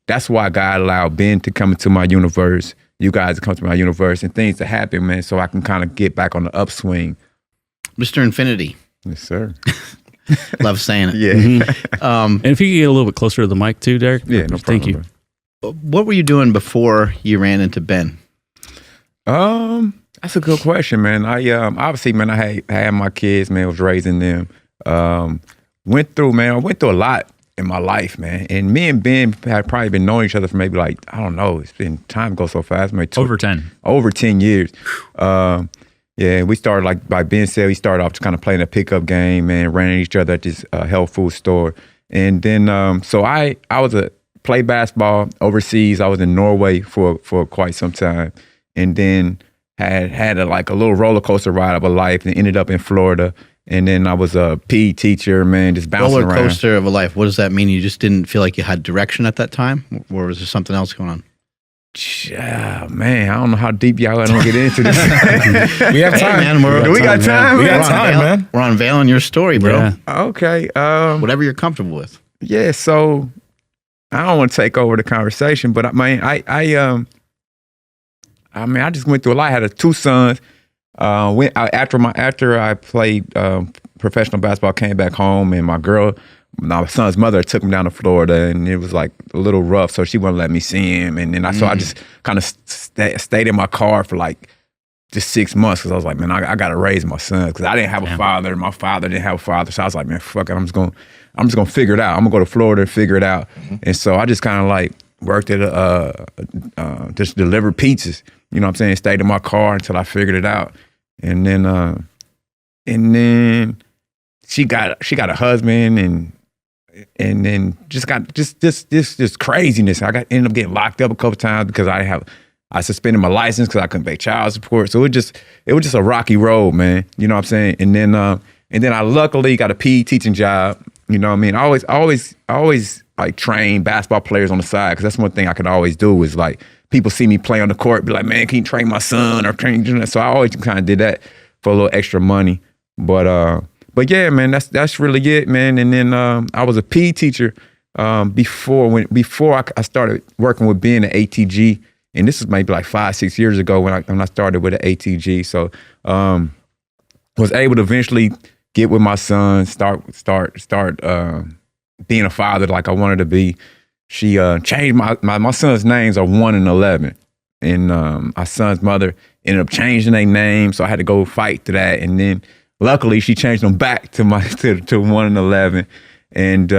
that's why God allowed Ben to come into my universe, you guys to come to my universe, and things to happen, man, so I can kind of get back on the upswing. Mr. Infinity. Yes, sir. Love saying it. Yeah. And if you could get a little bit closer to the mic too, Derek. Yeah, no problem. Thank you. Bro. What were you doing before you ran into Ben? That's a good question, man. I obviously, man, I had my kids, man, was raising them. I went through a lot in my life, man. And me and Ben had probably been knowing each other for maybe like, I don't know, time goes so fast. Maybe Over 10. Over 10 years. Yeah, we started like Ben said, we started off just kind of playing a pickup game, man, ran into each other at this health food store. And then, so I played basketball overseas. I was in Norway for quite some time. And then had a little roller coaster ride of a life and ended up in Florida. And then I was a PE teacher, man, just bouncing around. Roller coaster of a life. What does that mean? You just didn't feel like you had direction at that time? Or was there something else going on? Yeah, man, I don't know how deep y'all don't get into this. We have time. Hey, man, we got time? We got time, man. We're unveiling your story, bro. Yeah. Okay. Whatever you're comfortable with. Yeah, so I don't want to take over the conversation, but I just went through a lot. I had two sons. After I played professional basketball, came back home, and my son's mother took him down to Florida, and it was like a little rough, so she wouldn't let me see him. And then so I just kind of stayed in my car for like just 6 months because I was like, man, I got to raise my son because I didn't have a father. My father didn't have a father, so I was like, man, fuck it, I'm just gonna figure it out. I'm gonna go to Florida and figure it out. And so I just kind of like worked at just delivered pizzas. You know what I'm saying? Stayed in my car until I figured it out. And then she got a husband and then just got this craziness. Ended up getting locked up a couple times because I suspended my license because I couldn't pay child support. So it was just a rocky road, man. You know what I'm saying? And then I luckily got a PE teaching job. You know what I mean? I always like train basketball players on the side because that's one thing I could always do is like people see me play on the court, be like, man, can you train my son or train? So I always kind of did that for a little extra money. But yeah, man, that's really it, man. And then I was a PE teacher before I started working with being an ATG, and this was maybe like 5-6 years ago when I started with an ATG. So was able to eventually get with my son, start being a father like I wanted to be. She changed my son's names are 1 and 11, and my son's mother ended up changing their name, so I had to go fight to that, and then. Luckily, she changed them back to 1 and 11, and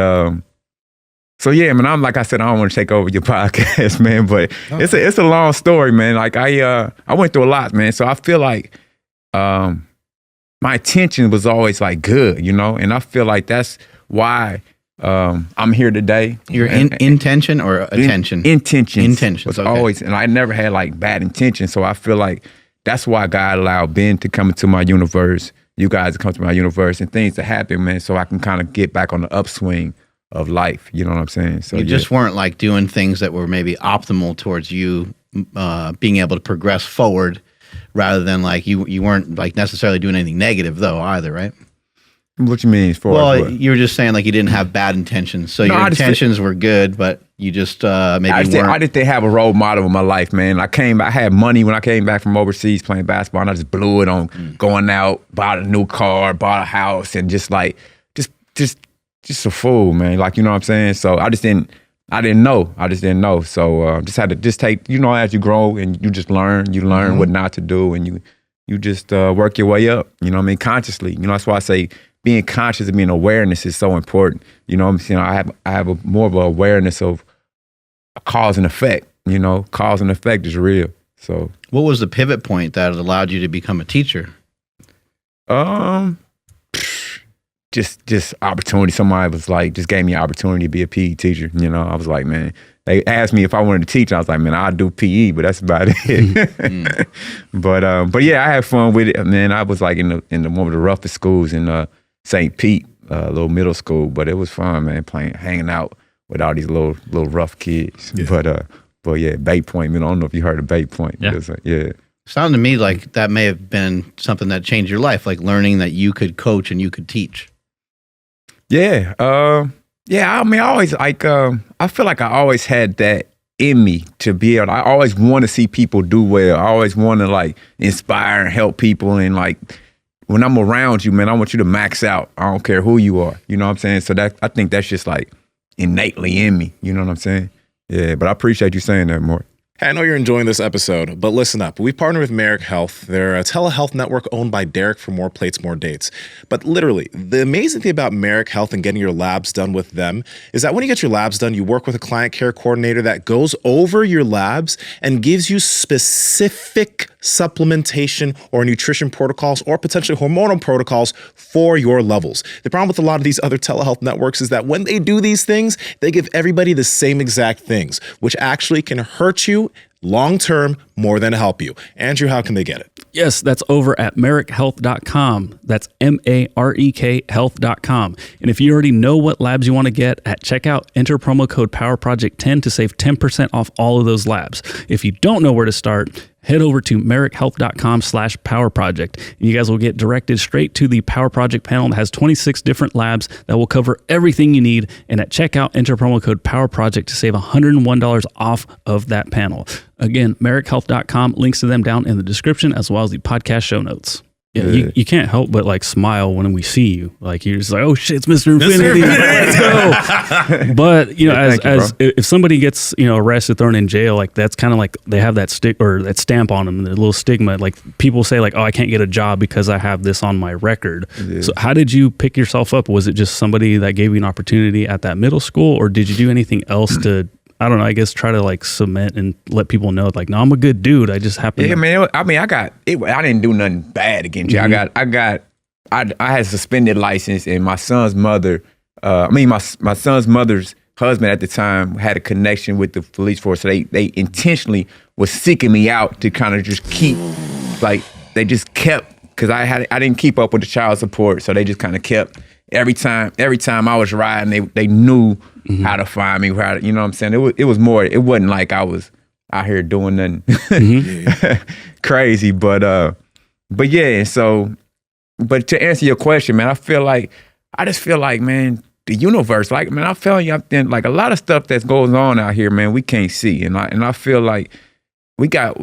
so yeah, man. I'm like I said, I don't want to take over your podcast, man, but it's a long story, man. Like I went through a lot, man. So I feel like my intention was always like good, you know, and I feel like that's why I'm here today. Your intention or attention? Intentions was okay. always, and I never had like bad intentions. So I feel like that's why God allowed Ben to come into my universe. You guys to come to my universe and things to happen, man, so I can kind of get back on the upswing of life. You know what I'm saying? So you just weren't like doing things that were maybe optimal towards you being able to progress forward, rather than like you weren't like necessarily doing anything negative though either, right? What you mean? You were just saying like you didn't have bad intentions, so your intentions were good, but you just maybe I didn't have a role model in my life, man. I had money when I came back from overseas playing basketball, and I just blew it on going out, bought a new car, bought a house, and just a fool, man. Like, you know what I'm saying? So I didn't know. So just had to take, you know, as you grow and you just learn what not to do, and you just work your way up. You know what I mean? Consciously. You know, that's why I say being conscious and being awareness is so important. You know what I'm saying? I have more of an awareness of cause and effect. You know, cause and effect is real. So what was the pivot point that allowed you to become a teacher? Just opportunity. Somebody was like, just gave me an opportunity to be a PE teacher. You know, I was like, man, they asked me if I wanted to teach. I was like, man, I'll do PE, but that's about it. But yeah, I had fun with it. Man, I was like in the one of the roughest schools in St. Pete, little middle school, but it was fun, man, hanging out with all these little rough kids. Yeah. But yeah, Bay Point, man, I don't know if you heard of Bay Point. Yeah. Yeah. Sounded to me like that may have been something that changed your life, like learning that you could coach and you could teach. Yeah. Yeah, I mean, I always like. I feel like I always had that in me to be able. I always want to see people do well. I always want to like inspire and help people. And like when I'm around you, man, I want you to max out. I don't care who you are. You know what I'm saying? So that I think that's just like innately in me. You know what I'm saying? Yeah. But I appreciate you saying that, Mark. Hey, I know you're enjoying this episode, but listen up. We partner with Merrick Health. They're a telehealth network owned by Derek for more plates, more dates. But literally, the amazing thing about Merrick Health and getting your labs done with them is that when you get your labs done, you work with a client care coordinator that goes over your labs and gives you specific supplementation or nutrition protocols or potentially hormonal protocols for your levels. The problem with a lot of these other telehealth networks is that when they do these things, they give everybody the same exact things, which actually can hurt you long-term more than help you. Andrew, how can they get it? Yes, that's over at marikhealth.com. That's MAREK health.com. And if you already know what labs you want to get at checkout, enter promo code PowerProject10 to save 10% off all of those labs. If you don't know where to start, head over to marikhealth.com/powerproject. And you guys will get directed straight to the Power Project panel that has 26 different labs that will cover everything you need. And at checkout, enter promo code PowerProject to save $101 off of that panel. Again, marikhealth.com, links to them down in the description as well as the podcast show notes. Yeah, you can't help but like smile when we see you. Like you're just like, oh shit, it's Mr. Infinity. Let's go. But you know, as if somebody gets arrested, thrown in jail, like that's kind of like they have that stick or that stamp on them, the little stigma. Like people say, like, oh, I can't get a job because I have this on my record. Yeah. So how did you pick yourself up? Was it just somebody that gave you an opportunity at that middle school, or did you do anything else to? I don't know. I guess try to like cement and let people know, like, no, I'm a good dude. I just happen. Yeah, man. I mean, I didn't do nothing bad against you. I had a suspended license, and my son's mother. My son's mother's husband at the time had a connection with the police force. So they intentionally was seeking me out to kind of just keep, like, they just kept because I didn't keep up with the child support, so they just kind of kept. Every time I was riding, they knew how to find me. How to, you know what I'm saying? It was more. It wasn't like I was out here doing nothing crazy. But yeah. So, but to answer your question, man, I just feel like, man, the universe. Like, man, I feel you. Like a lot of stuff that goes on out here, man, we can't see, and I feel like we got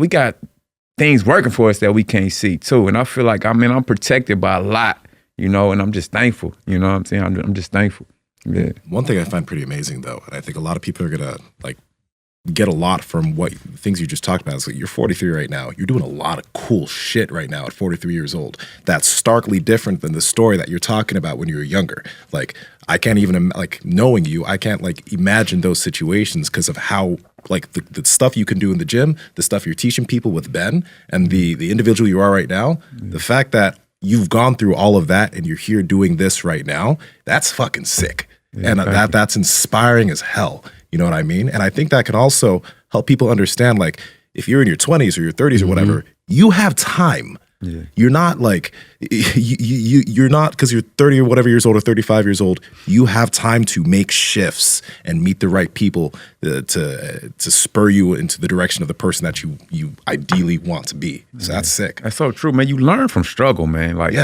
things working for us that we can't see too. And I feel like I'm protected by a lot. And I'm just thankful. You know what I'm saying? I'm just thankful. Yeah. One thing I find pretty amazing, though, and I think a lot of people are gonna like get a lot from what things you just talked about. Is like you're 43 right now. You're doing a lot of cool shit right now at 43 years old. That's starkly different than the story that you're talking about when you were younger. Like I can't even knowing you, I can't like imagine those situations because of how like the stuff you can do in the gym, the stuff you're teaching people with Ben, and the individual you are right now. The fact that you've gone through all of that and you're here doing this right now, that's fucking sick. Yeah, and that's inspiring as hell. You know what I mean? And I think that can also help people understand, like, if you're in your 20s or your 30s or whatever, you have time. Yeah. You're not like, you're not, because you're 30 or whatever years old or 35 years old, you have time to make shifts and meet the right people to spur you into the direction of the person that you ideally want to be. So that's sick. That's so true, man. You learn from struggle, man. Like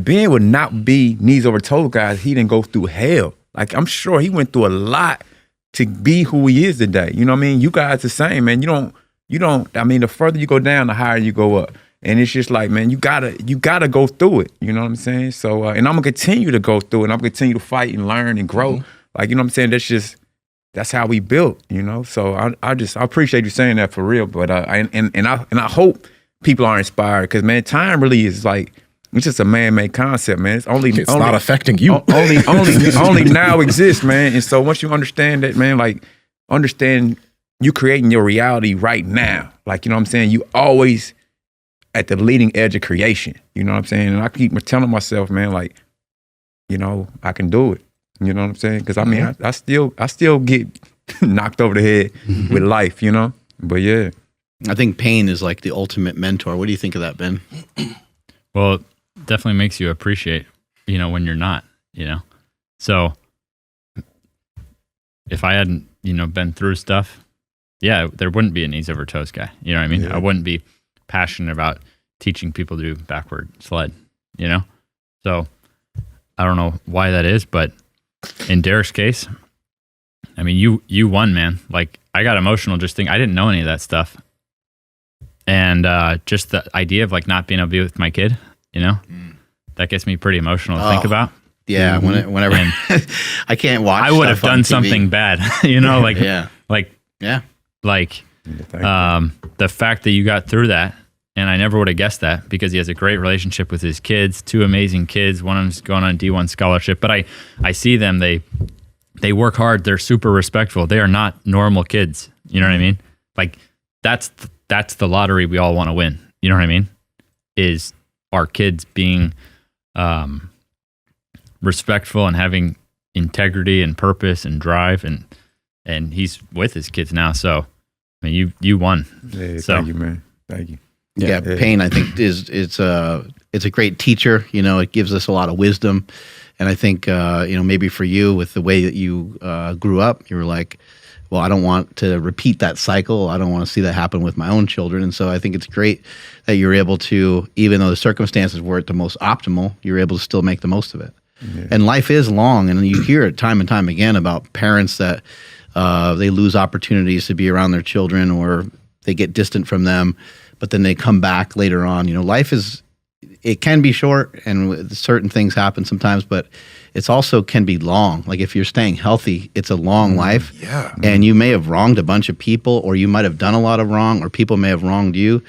Ben would not be knees over toes, guys. He didn't go through hell. Like, I'm sure he went through a lot to be who he is today. You know what I mean? You guys the same, man. You don't, I mean, the further you go down, the higher you go up. And it's just like, man, you gotta go through it. You know what I'm saying? So, and I'm gonna continue to go through it. And I'm gonna continue to fight and learn and grow. Like, you know what I'm saying? That's how we built, So I appreciate you saying that for real. But I hope people are inspired because, man, time really is like, it's just a man-made concept, man. It's not affecting you. Only now exists, man. And so once you understand that, man, like understand you creating your reality right now. Like, you know what I'm saying? You always at the leading edge of creation. You know what I'm saying? And I keep telling myself, man, like, I can do it. You know what I'm saying? Because I mean, I still get knocked over the head with life, But yeah. I think pain is like the ultimate mentor. What do you think of that, Ben? Well, it definitely makes you appreciate, when you're not, So if I hadn't, been through stuff, yeah, there wouldn't be a knees over toes guy. You know what I mean? Yeah. I wouldn't be passionate about teaching people to do backward sled, So I don't know why that is, but in Derek's case, I mean, you won, man. Like, I got emotional just thinking, I didn't know any of that stuff. And just the idea of like not being able to be with my kid, you know, that gets me pretty emotional to think about. Yeah, whenever I can't watch. I would have stuff on done TV. something bad, you know, like Yeah. like the fact that you got through that, and I never would have guessed that, because he has a great relationship with his kids, 2 amazing kids. One of them's going on a D1 scholarship, but I see them. They work hard. They're super respectful. They are not normal kids. You know what I mean? Like that's the lottery we all want to win. You know what I mean? Is our kids being respectful and having integrity and purpose and drive, and he's with his kids now. So I mean, you won. Yeah, So- thank you, man. Thank you. Yeah, pain, I think, it's a great teacher. You know, it gives us a lot of wisdom. And I think, maybe for you, with the way that you grew up, you were like, well, I don't want to repeat that cycle. I don't want to see that happen with my own children. And so I think it's great that you're able to, even though the circumstances weren't the most optimal, you're able to still make the most of it. Yeah. And life is long. And you hear it time and time again about parents that they lose opportunities to be around their children, or they get distant from them, but then they come back later on. You know, life it can be short, and certain things happen sometimes, but it's also can be long. Like if you're staying healthy, it's a long life. Yeah. And you may have wronged a bunch of people, or you might have done a lot of wrong, or people may have wronged you.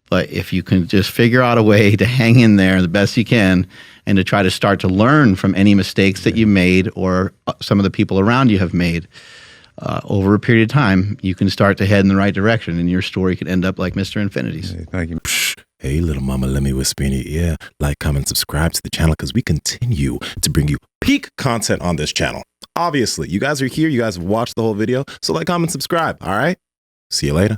But if you can just figure out a way to hang in there the best you can, and to try to start to learn from any mistakes that you made, or some of the people around you have made, over a period of time, you can start to head in the right direction, and your story could end up like Mr. Infinity's. Yeah, thank you. Hey, little mama, let me whisper in your ear. Like, comment, subscribe to the channel, because we continue to bring you peak content on this channel. Obviously, you guys are here. You guys have watched the whole video. So like, comment, subscribe. All right? See you later.